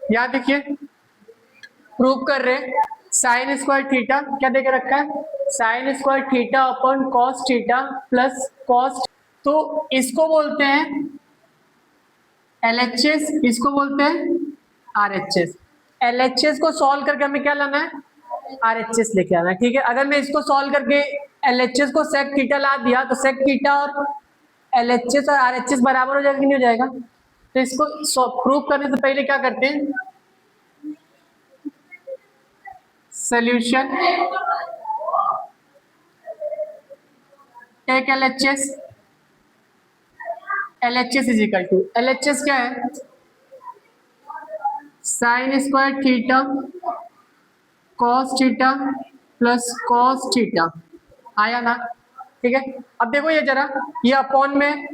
यहाँ देखिए प्रूव कर रहे हैं साइन स्क्वायर थीटा क्या देके रखा है, sine square theta upon cos theta plus cos, तो इसको बोलते हैं LHS, इसको बोलते हैं RHS। LHS को सॉल्व करके हमें क्या लाना है, RHS लेके आना है। ठीक है, अगर मैं इसको सॉल्व करके LHS को सेक थीटा ला दिया तो सेक थीटा और LHS और RHS बराबर हो जाएगा कि नहीं हो जाएगा। तो इसको प्रूव करने से पहले क्या करते हैं, solution take LHS, LHS is equal to, LHS क्या है, sine square theta cos theta plus cos theta, आया ना। ठीक है, अब देखो ये जरा, ये अपॉन में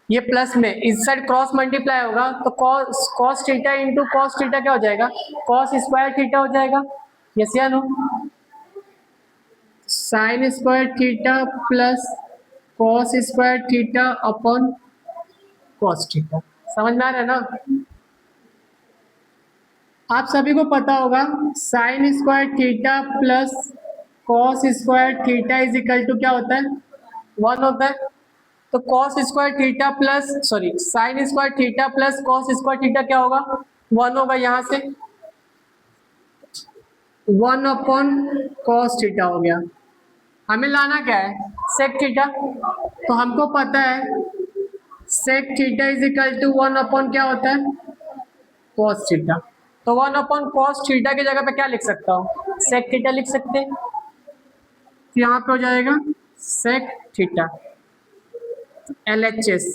ये प्लस में इस साइड क्रॉस मल्टीप्लाई होगा तो cos theta into cos theta क्या हो जाएगा, कॉस स्क्वायर थीटा हो जाएगा। यस या no, sine square theta plus cos square theta upon cos theta, समझ में आ रहा है ना। आप सभी को पता होगा sine square theta plus cos square theta is equal to क्या होता है, 1 होता है। तो cos square theta plus sorry sine square theta plus cos square theta क्या होगा, 1 होगा। यहाँ से 1 अपॉन कॉस थीटा हो गया। हमें लाना क्या है, सेक थीटा, तो हमको पता है sec theta is equal to 1 upon क्या होता है, कॉस थीटा। तो 1 अपॉन कॉस थीटा की जगह पे क्या लिख सकता हूँ, सेक थीटा लिख सकते हैं। तो यहाँ पे हो जाएगा sec theta LHS,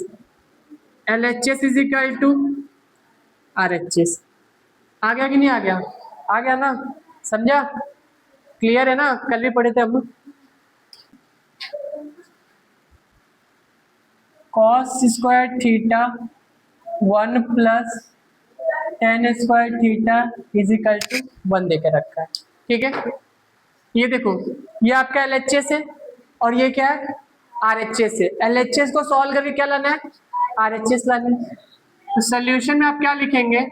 LHS is equal to RHS। आ गया कि नहीं आ गया, आ गया ना, समझा, क्लियर है ना, कल भी पढ़े थे हम। Cos square theta 1 plus tan square theta is equal to 1 देके रखा है। ठीक है, ये देखो ये आपका LHS है और ये क्या है, RHS है। LHS को सॉल्व करके क्या लाना है, RHS लाना है। तो सोल्यूशन में आप क्या लिखेंगे,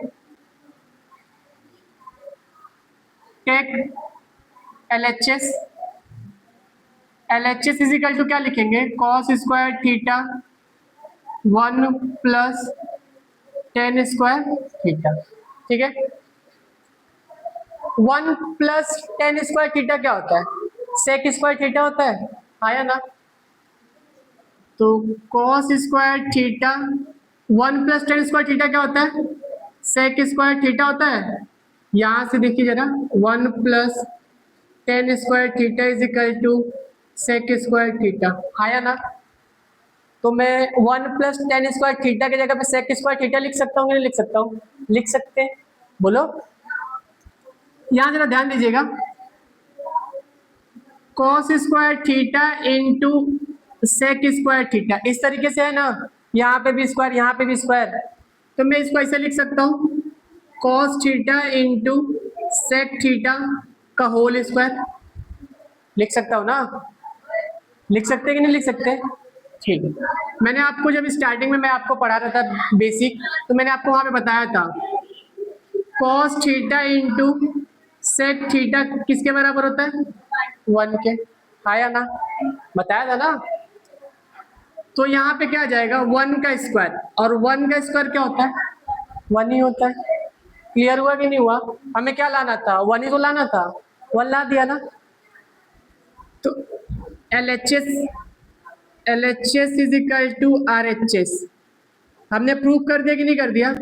take LHS, LHS is equal to क्या लिखेंगे, cos square theta 1 plus tan square theta. ठीक है, 1 प्लस टेन स्क्वायर थीटा क्या होता है, सेक स्क्वायर थीटा होता है, आया ना। तो cos square theta 1 plus tan square theta क्या होता है, सेक स्क्वायर थीटा होता है। यहां से देखिए जरा 1 plus tan square theta is equal to sec square theta, आया ना। तो मैं 1 प्लस टेन स्क्वायर थीटा की जगह पे सेक स्क्वायर थीटा लिख सकता हूँ, नहीं लिख सकता हूँ, लिख सकते हैं, बोलो। यहां जरा ध्यान दीजिएगा, cos square theta into sec square theta इस तरीके से है ना, यहाँ पे भी स्क्वायर यहाँ पे भी स्क्वायर, तो मैं इसको ऐसे लिख सकता हूँ cos theta into sec theta का होल स्क्वायर, लिख सकता हूँ ना, लिख सकते कि नहीं लिख सकते। ठीक है, मैंने आपको जब स्टार्टिंग में मैं आपको पढ़ा रहा था बेसिक, तो मैंने आपको वहां पे बताया था cos theta into sec theta किसके बराबर होता है, 1 के, आया ना, बताया था ना। तो यहाँ पे क्या आ जाएगा 1 का स्क्वायर, और 1 का स्क्वायर क्या होता है, 1 ही होता है। क्लियर हुआ कि नहीं हुआ, हमें क्या लाना था, 1 ही तो लाना था, 1 ला दिया ना। तो LHS is equal to RHS, हमने प्रूव कर दिया कि नहीं कर दिया,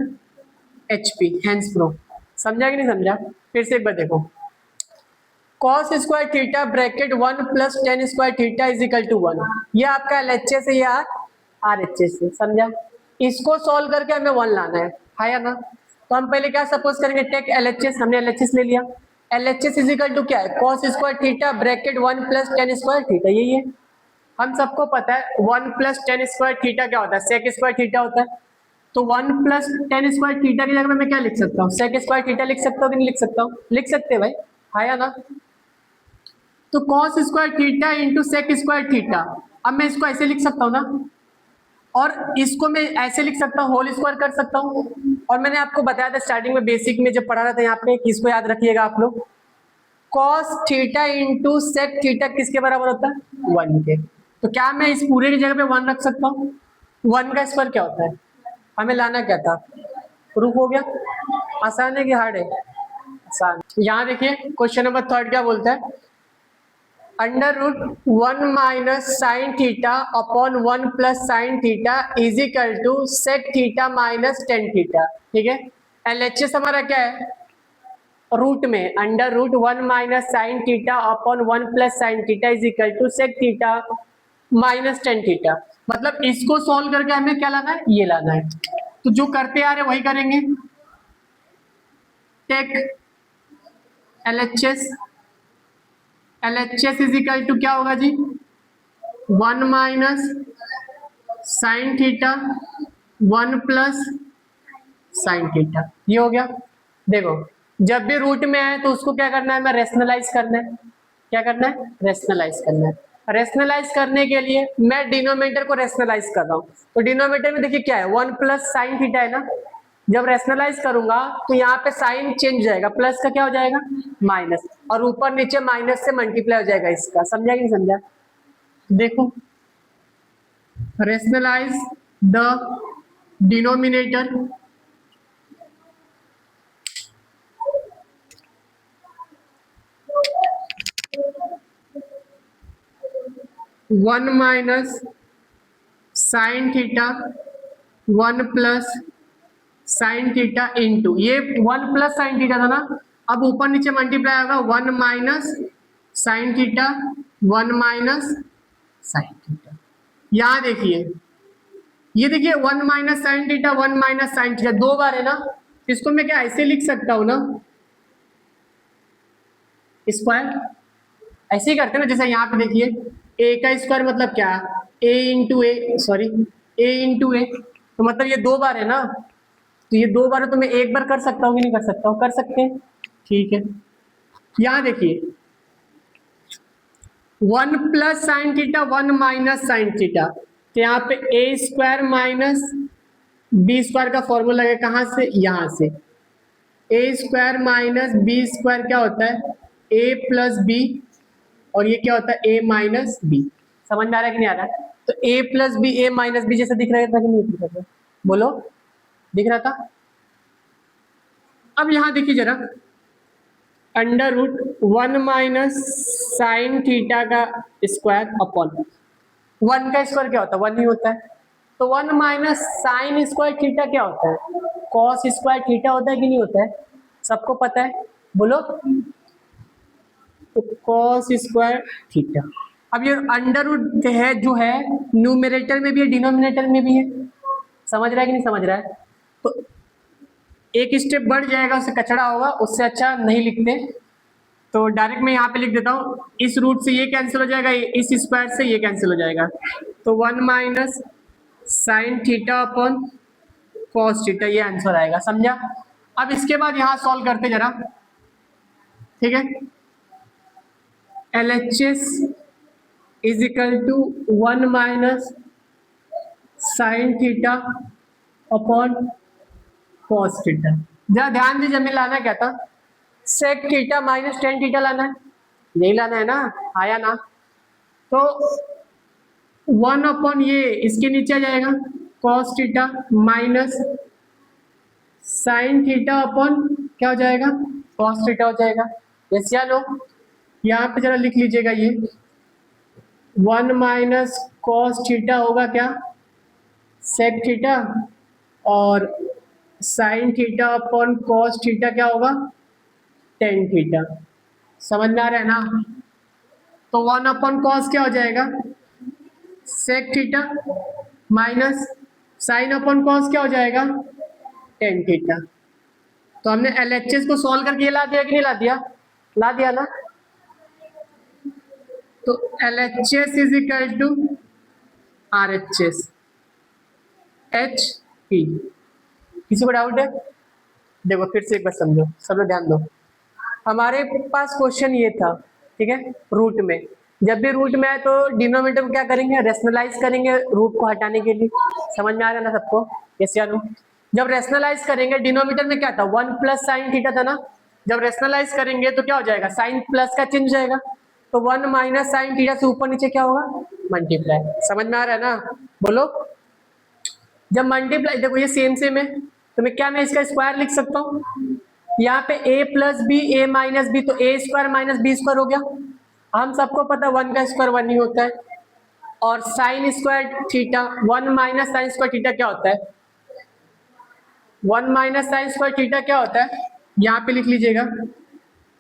HP हैंस प्रूव, समझा कि नहीं समझा। फिर से एक बार देखो, cos square theta bracket 1 plus tan square theta is equal to 1, ये आपका LHS है, ये RHS है, समझा। इसको सॉल्व करके हमें 1 लाना है या ना। तो हम पहले क्या सपोज करेंगे, टेक LHS, हमने LHS ले लिया, LHS इज इक्वल टू क्या है, cos square theta bracket 1 plus tan square theta, यही है, हम सबको पता है 1 प्लस टेन स्क्वायर थीटा क्या होता है, सेक स्क्वायर थीटा होता है। तो 1 प्लस टेन स्क्वायर थीटा की जगह में मैं क्या लिख सकता हूँ, सेक स्क्वायर थीटा लिख सकता हूँ कि नहीं लिख सकता हूँ, लिख सकते हैं भाई, आया ना। तो cos square theta into sec square theta, अब मैं इसको ऐसे लिख सकता हूँ ना, और इसको मैं ऐसे लिख सकता हूँ, होल स्क्वायर कर सकता हूँ। और मैंने आपको बताया था स्टार्टिंग में बेसिक में जब पढ़ा रहा था यहाँ पे, किसको याद रखिएगा आप लोग, cos theta into sec theta किसके बराबर होता है, 1 के। तो क्या मैं इस पूरे की जगह पे 1 रख सकता हूँ? 1 का स्क्वायर क्या होता है, हमें लाना क्या था, प्रूफ हो गया। आसान है कि हार्ड है? आसान। यहाँ देखिए क्वेश्चन नंबर 3 क्या बोलता है, under root 1 minus sine theta upon 1 plus sine theta is equal to sec theta minus tan theta. ठीक है, LHS हमारा क्या है, रूट में under root 1 minus sine theta upon 1 plus sine theta is equal to sec theta minus tan theta. मतलब इसको solve करके हमें क्या लाना है, ये लाना है। तो जो करते आ रहे वही करेंगे। Take LHS, LHS is equal to क्या होगा जी, 1 minus sine theta 1 plus sine theta, ये हो गया। देखो जब भी रूट में आए तो उसको क्या करना है, मैं रेशनलाइज करना है। क्या करना है, रेशनलाइज करना है। रेशनलाइज करने के लिए मैं डिनोमिनेटर को रेशनलाइज कर रहा हूँ। तो डिनोमिनेटर में देखिए क्या है, 1 प्लस साइन थीटा है ना। जब रेशनलाइज करूंगा तो यहाँ पे साइन चेंज हो जाएगा, प्लस का क्या हो जाएगा, माइनस, और ऊपर नीचे माइनस से मल्टीप्लाई हो जाएगा इसका। समझा कि नहीं समझा? देखो rationalise the denominator, one minus sine theta 1 plus sine theta into, ये 1 प्लस साइन थीटा था ना, अब ऊपर नीचे मल्टीप्लाई होगा 1 minus sine theta 1 minus sine theta. यहाँ देखिए, ये देखिए 1 minus sine theta 1 minus sine theta 2 बार है ना, इसको मैं क्या ऐसे लिख सकता हूँ ना, स्क्वायर ऐसे ही करते हैं ना। जैसे यहाँ पे देखिए a का स्क्वायर मतलब क्या, a into a, sorry a into a, तो मतलब ये 2 बार है ना। तो ये 2 बार है तो मैं 1 बार कर सकता हूँ कि नहीं कर सकता हूँ, कर सकते हैं। ठीक है, यहाँ देखिए 1 plus sine theta 1 minus sine theta, तो यहाँ पे ए स्क्वायर माइनस बी स्क्वायर का फॉर्मूला है, कहाँ से, यहाँ से। ए स्क्वायर माइनस बी स्क्वायर क्या होता है, ए प्लस बी, और ये क्या होता है, ए माइनस बी। समझ में आ रहा है कि नहीं आ रहा है? तो ए plus b a minus B जैसा दिख रहा था कि नहीं दिख रहा था, बोलो, दिख रहा था। अब यहां देखिए जरा, under root 1 minus sine theta का स्क्वायर अपॉन 1 का स्क्वायर क्या होता है, 1 ही होता है। तो 1 माइनस साइन स्क्वायर थीटा क्या होता है, कॉस स्क्वायर थीटा होता है कि नहीं होता है, सबको पता है, बोलो। तो कॉस स्क्वायर थीटा। अब ये अंडर रूट है जो है, न्यूमरेटर में भी है डिनोमिनेटर में भी है। समझ रहा है कि नहीं समझ रहा है? तो एक स्टेप बढ़ जाएगा, उससे कचड़ा होगा, उससे अच्छा नहीं लिखते। तो डायरेक्ट मैं यहाँ पे लिख देता हूँ, इस रूट से ये कैंसिल हो जाएगा, इस स्क्वायर से ये कैंसिल हो जाएगा। तो 1 minus sine theta upon cos theta, ये आंसर आएगा। समझा? अब इसके बाद यहाँ सॉल्व करते जरा, ठीक है। LHS is equal to 1 minus sine theta upon cos theta. जरा ध्यान दीजिए, हमें लाना क्या था, sec theta minus tan theta लाना है, यही लाना है ना, आया ना। तो 1 अपॉन ये इसके नीचे आ जाएगा cos theta minus sine theta upon क्या हो जाएगा, कॉस थीटा हो जाएगा। जैसे लो यहाँ पे जरा लिख लीजिएगा, ये 1 माइनस कॉस थीटा होगा क्या, सेक थीटा, और sign theta upon cos theta क्या होगा, टेन थीटा। समझ में आ रहा है ना? तो 1 अपॉन कॉस क्या हो जाएगा, sec theta, minus sine upon cos क्या हो जाएगा, टेन थीटा। तो हमने LHS को सॉल्व करके ये ला दिया कि नहीं ला दिया, ला दिया ना। तो LHS is equal to RHS HP। किसी को डाउट है? देखो फिर से एक बार समझो, सब लोग ध्यान दो। हमारे पास क्वेश्चन ये था, ठीक है, रूट में जब भी रूट में है तो डिनोमिनेटर को क्या करेंगे, रेशनलाइज करेंगे रूट को हटाने के लिए। समझ में आ रहा है ना सबको, यस या नो? जब रेशनलाइज करेंगे डिनोमिनेटर में क्या था, 1 प्लस साइन थीटा था ना, जब रेशनलाइज करेंगे तो क्या हो जाएगा, साइन प्लस का चेंज हो जाएगा, तो 1 माइनस साइन थीटा से ऊपर नीचे क्या होगा, मल्टीप्लाई। समझ में आ रहा है ना, बोलो। जब मल्टीप्लाई, देखो ये सेम सेम है, तो मैं इसका स्क्वायर लिख सकता हूँ, यहाँ पे a plus b a minus b, तो a square minus b square हो गया। हम सबको पता 1 का स्क्वायर 1 ही होता है, और sign square theta 1 minus sign square theta क्या होता है, 1 माइनस साइन स्क्वायर थीटा क्या होता है, यहाँ पे लिख लीजिएगा,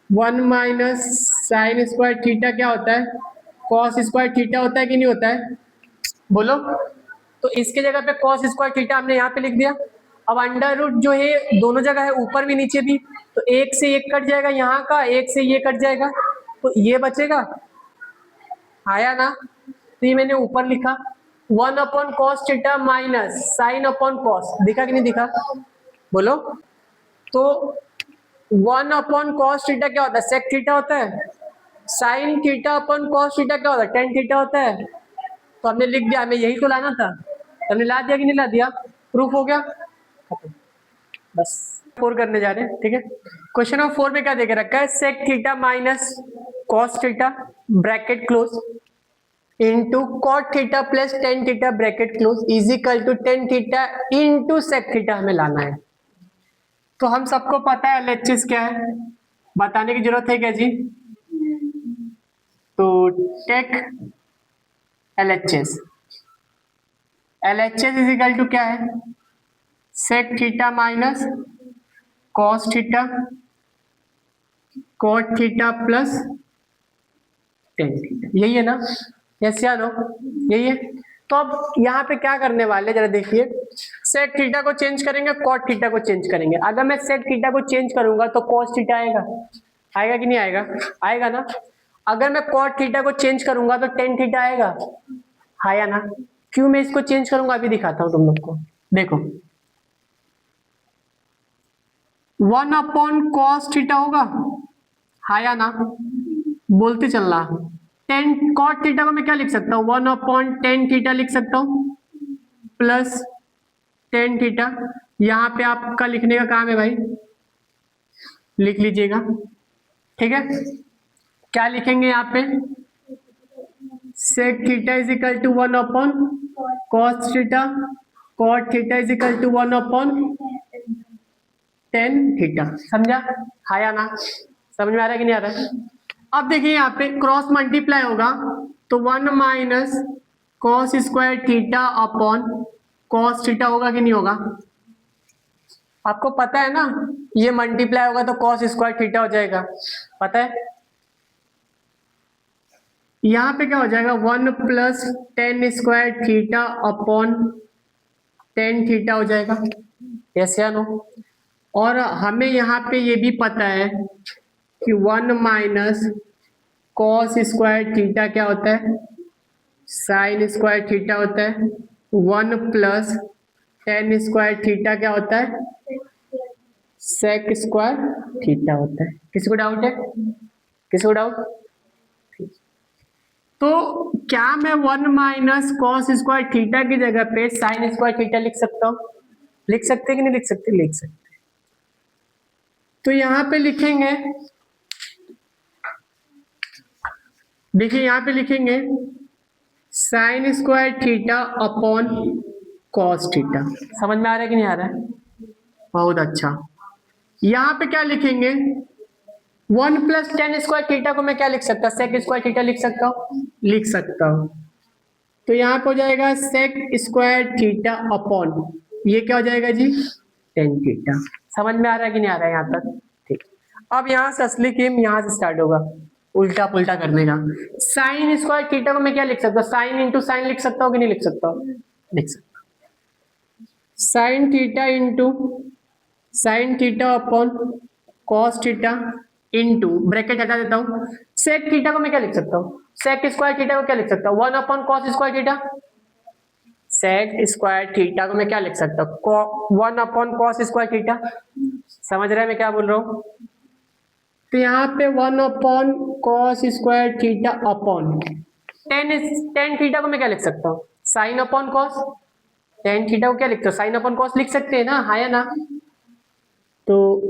1 माइनस साइन स्क्वायर थीटा क्या होता है, कॉस स्क्वायर थीटा होता है कि नहीं होता है, बोलो। तो इसके जगह पे कॉस स्क्वायर थीटा हमने यहाँ पे लिख दिया। अब अंडर रूट जो है दोनों जगह है, ऊपर भी नीचे भी, तो एक से एक कट जाएगा, यहाँ का एक से ये कट जाएगा, तो ये बचेगा, आया ना। तो ये मैंने ऊपर लिखा 1 upon cos theta minus sine upon cos, दिखा कि नहीं दिखा, बोलो। तो 1 अपॉन कॉस थीटा क्या होता है, सेक थीटा होता है, sign theta upon cos theta क्या होता है, टेन थीटा होता है। तो हमने लिख दिया, हमें यही तो लाना था, हमने ला दिया कि नहीं ला दिया, प्रूफ हो गया, बस 4 करने जा रहे हैं, ठीक है। क्वेश्चन नंबर 4 में क्या देके रखा है, sec theta minus cos theta bracket close into cot theta plus tan theta bracket close is equal to tan theta into sec theta हमें लाना है। तो हम सबको पता है एलएचएस क्या है, बताने की जरूरत है क्या जी, तो take LHS, LHS is equal to क्या है, sec theta minus cos theta cot theta plus tan theta, यही है ना, यस या नो, यही है। तो अब यहाँ पे क्या करने वाले जरा देखिए, सेक थीटा को चेंज करेंगे, कॉट थीटा को चेंज करेंगे। अगर मैं सेक थीटा को चेंज करूंगा तो कॉस थीटा आएगा, आएगा कि नहीं आएगा, आएगा ना। अगर मैं कॉट थीटा को चेंज करूंगा तो टेन थीटा आएगा, आया ना। क्यों मैं इसको चेंज करूंगा अभी दिखाता हूं तुम लोग को, देखो 1 अपॉन कॉस थीटा होगा, आया ना, बोलते चल रहा। टेन कॉट थीटा को मैं क्या लिख सकता हूँ, 1 अपॉन टेन थीटा लिख सकता हूँ प्लस टेन थीटा। यहाँ पे आपका लिखने का काम है भाई, लिख लीजिएगा, ठीक है। क्या लिखेंगे यहाँ पे, sec theta is equal to 1 upon cos theta cot theta is equal to 1 upon tan theta, समझा, आया ना, समझ में आ रहा है कि नहीं आ रहा है। अब देखिए यहाँ पे क्रॉस मल्टीप्लाई होगा, तो 1 minus cos square theta upon cos theta होगा कि नहीं होगा, आपको पता है ना, ये मल्टीप्लाई होगा तो कॉस स्क्वायर थीटा हो जाएगा, पता है। यहाँ पे क्या हो जाएगा, 1 plus tan square theta upon tan theta हो जाएगा, यस या नो। और हमें यहाँ पे ये भी पता है कि 1 माइनस कॉस स्क्वायर थीटा क्या होता है, साइन स्क्वायर थीटा होता है, 1 प्लस टेन स्क्वायर थीटा क्या होता है, सेक स्क्वायर थीटा होता है। किसी को डाउट है, किसी को डाउट? तो क्या मैं 1 माइनस कॉस स्क्वायर थीटा की जगह पे साइन स्क्वायर थीटा लिख सकता हूँ, लिख सकते कि नहीं लिख सकते, लिख सकते। तो यहां पे लिखेंगे, देखिए यहां पे लिखेंगे sign square theta upon cos theta, समझ में आ रहा है कि नहीं आ रहा है, बहुत अच्छा। यहां पे क्या लिखेंगे, 1 प्लस टेन स्क्वायर थीटा को मैं क्या लिख सकता, सेक स्क्वायर थीटा लिख सकता हूँ, लिख सकता हूँ। तो यहाँ पे हो जाएगा सेक स्क्वायर थीटा अपॉन, ये क्या हो जाएगा जी, टेन थीटा। समझ में आ रहा है कि नहीं आ रहा है यहाँ तक, ठीक। अब यहाँ से असली गेम यहाँ से स्टार्ट होगा, उल्टा पुल्टा करने का। साइन स्क्वायर थीटा को मैं क्या लिख सकता हूँ, साइन इंटू साइन लिख सकता हूँ कि नहीं लिख सकता हूँ, लिख सकता हूँ। Sign theta into sine theta upon cos theta into bracket हटा देता हूँ, सेक थीटा को मैं क्या लिख सकता हूँ, सेक स्क्वायर थीटा को क्या लिख सकता हूँ, 1 upon cos square theta, sec square theta को मैं क्या लिख सकता हूँ, 1 अपॉन कॉस स्क्वायर थीटा। समझ रहे हैं मैं क्या बोल रहा हूँ, तो यहाँ पे 1/cos² theta upon tan theta को मैं क्या लिख सकता हूँ, sign upon cos. Tan theta को क्या लिखते हो, साइन अपॉन कॉस लिख सकते हैं ना, हाँ या ना। तो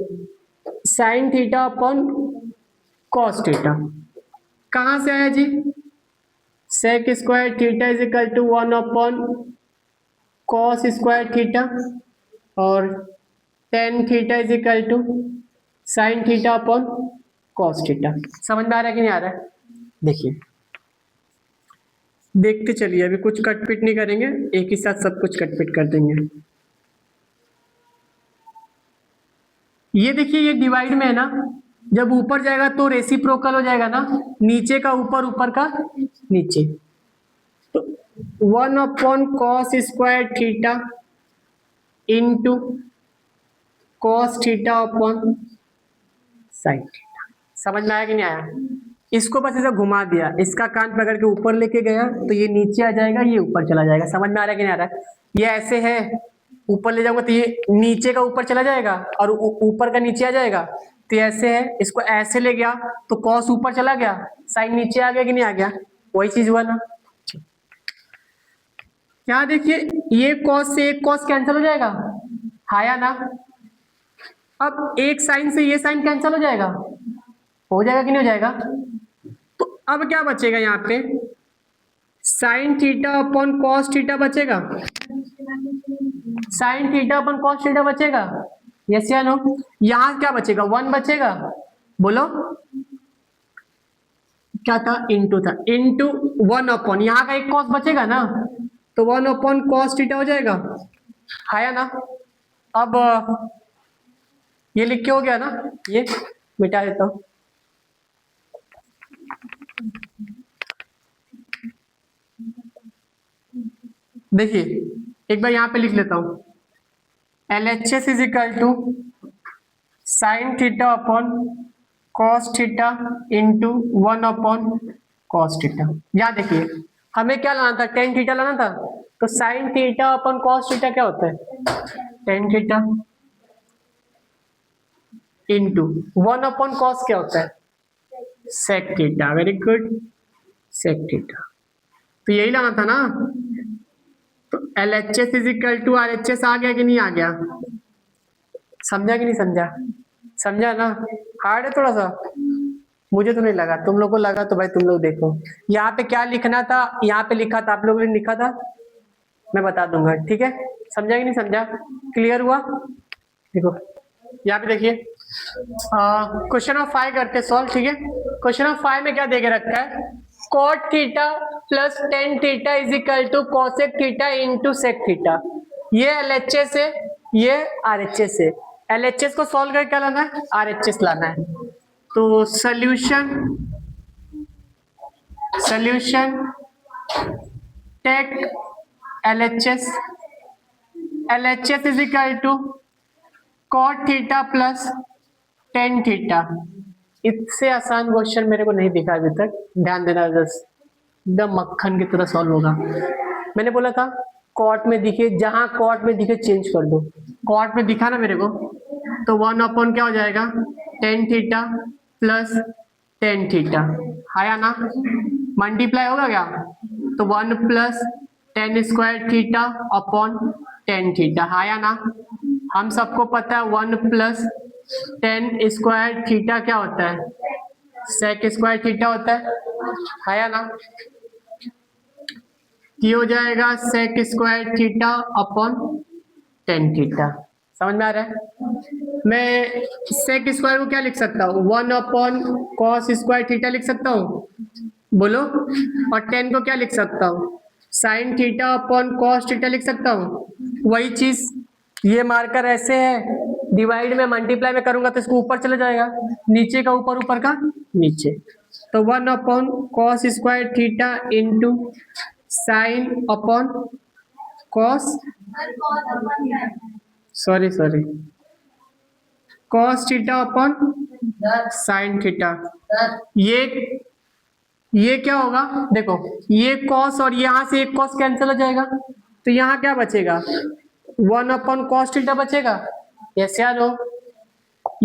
sine theta upon cos theta कहाँ से आया जी, sec² theta is equal to 1/cos² theta और tan theta is equal to sine theta upon cos theta. समझ में आ रहा है कि नहीं आ रहा है? देखिए देखते चलिए, अभी कुछ कटपिट नहीं करेंगे, एक ही साथ सब कुछ कटपिट कर देंगे। ये देखिए ये डिवाइड में है ना, जब ऊपर जाएगा तो रेसिप्रोकल हो जाएगा ना, नीचे का ऊपर, ऊपर का नीचे। तो 1/cos² theta into cos theta upon sine theta. समझ में आया कि नहीं आया? इसको बस ऐसे घुमा दिया, इसका कान पकड़ के ऊपर लेके गया तो ये नीचे आ जाएगा, ये ऊपर चला जाएगा। समझ में आ रहा है कि नहीं आ रहा है? ये ऐसे है, ऊपर ले जाऊंगा तो ये नीचे का ऊपर चला जाएगा और ऊपर का नीचे आ जाएगा। तो ऐसे है, इसको ऐसे ले गया तो कॉस ऊपर चला गया, साइन नीचे आ गया कि नहीं आ गया? वही चीज हुआ ना। क्या देखिए, ये कॉस से एक कॉस कैंसिल हो जाएगा, हाया ना। अब एक साइन से ये साइन कैंसिल हो जाएगा कि नहीं हो जाएगा? तो अब क्या बचेगा यहाँ पे, sine theta upon cos theta बचेगा, sine theta upon cos theta बचेगा, यस या नो? यहाँ क्या बचेगा, 1 बचेगा, बोलो क्या था, इंटू था, इंटू 1 अपॉन यहाँ का एक कॉस बचेगा ना, तो 1/cos थीटा हो जाएगा, आया ना। अब ये लिख के हो गया ना, ये मिटा देता हूं। देखिए एक बार यहां पे लिख लेता हूं, LHS is equal to sine theta upon cos theta into 1/cos theta. यहाँ देखिए हमें क्या लाना था, टेन थीटा लाना था, तो sine theta upon cos theta क्या होता है, टेन थीटा इंटू 1/cos क्या होता है, sec theta. Very good, sec theta. तो यही लाना था ना। तो LHS is equal to RHS आ गया कि नहीं आ गया? समझा कि नहीं समझा? समझा ना? हार्ड है थोड़ा सा, मुझे तो नहीं लगा, तुम लोग को लगा तो भाई तुम लोग देखो। यहाँ पे क्या लिखना था, यहाँ पे लिखा था, आप लोगों ने लिखा था, मैं बता दूंगा, ठीक है? समझा कि नहीं समझा? क्लियर हुआ? देखो यहाँ पे देखिए, क्वेश्चन ऑफ 5 करते सॉल्व, ठीक है? क्वेश्चन ऑफ 5 में क्या दे के रखा है, cot theta plus tan theta is equal to cosec theta into sec theta. ये LHS है, ये RHS है। LHS को सॉल्व करके क्या लाना है, RHS लाना है। तो solution take LHS is equal to cot theta plus tan theta. इससे आसान क्वेश्चन मेरे को नहीं दिखा अभी तक, ध्यान देना, जस्ट एकदम मक्खन की तरह सॉल्व होगा। मैंने बोला था कॉट में दिखे, जहां कॉट में दिखे चेंज कर दो। कॉट में दिखा ना मेरे को, तो 1 क्या हो जाएगा, tan theta plus tan theta, आया ना? मल्टीप्लाई होगा क्या, तो 1 plus tan theta upon tan theta, आया ना? हम सबको पता है 1 प्लस टेन² थीटा क्या होता है, sec² थीटा होता है, आया ना? ये हो जाएगा sec² theta upon tan theta. समझ में आ रहा है? मैं sec² को क्या लिख सकता हूँ, 1/cos² थीटा लिख सकता हूँ, बोलो। और टेन को क्या लिख सकता हूँ, sign theta upon cos theta लिख सकता हूँ। वही चीज, ये मार्कर ऐसे है, डिवाइड में मल्टीप्लाई में करूंगा तो इसको ऊपर चला जाएगा, नीचे का ऊपर, ऊपर का नीचे। तो 1/cos² theta into sine upon cos, sorry cos theta upon sine theta. ये क्या होगा, देखो ये कॉस और यहाँ से एक कॉस कैंसिल हो जाएगा, तो यहाँ क्या बचेगा, 1/cos थीटा बचेगा, यस या नो?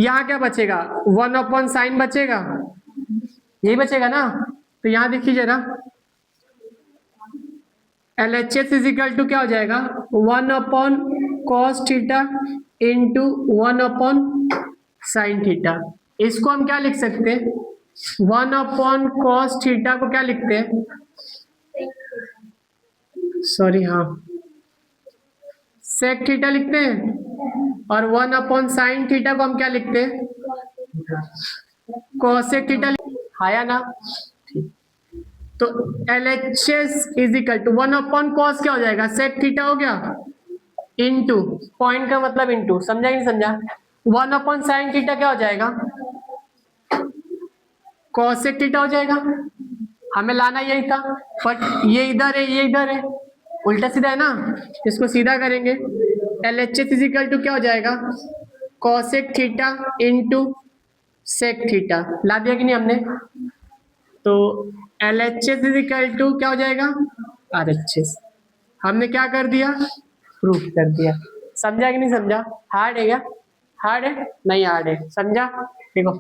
यहाँ क्या बचेगा, 1/sin बचेगा, यही बचेगा ना। तो यहाँ देखिए जरा, LHS इज इक्वल टू क्या हो जाएगा, 1/cos theta into 1/sin theta. इसको हम क्या लिख सकते हैं, 1/cos थीटा को क्या लिखते हैं, सॉरी हाँ sec थीटा लिखते हैं, और 1/sin थीटा को हम क्या लिखते हैं, cosec थीटा। आया ना। ठीक, तो LHS is equal to 1/cos क्या हो जाएगा, sec थीटा हो गया, इंटू पॉइंट का मतलब इंटू, समझा कि नहीं समझा, 1/sin थीटा क्या हो जाएगा, cosec थीटा हो जाएगा। हमें लाना यही था, बट ये इधर है ये इधर है, उल्टा सीधा है ना, इसको सीधा करेंगे। LHS इज इक्वल टू क्या हो जाएगा, cosec theta into sec theta. ला दिया कि नहीं हमने, तो LHS इज इक्वल टू क्या हो जाएगा, RHS। हमने क्या कर दिया, प्रूफ कर दिया। समझा कि नहीं समझा, हार्ड है क्या, हार्ड है नहीं, हार्ड है, समझा। देखो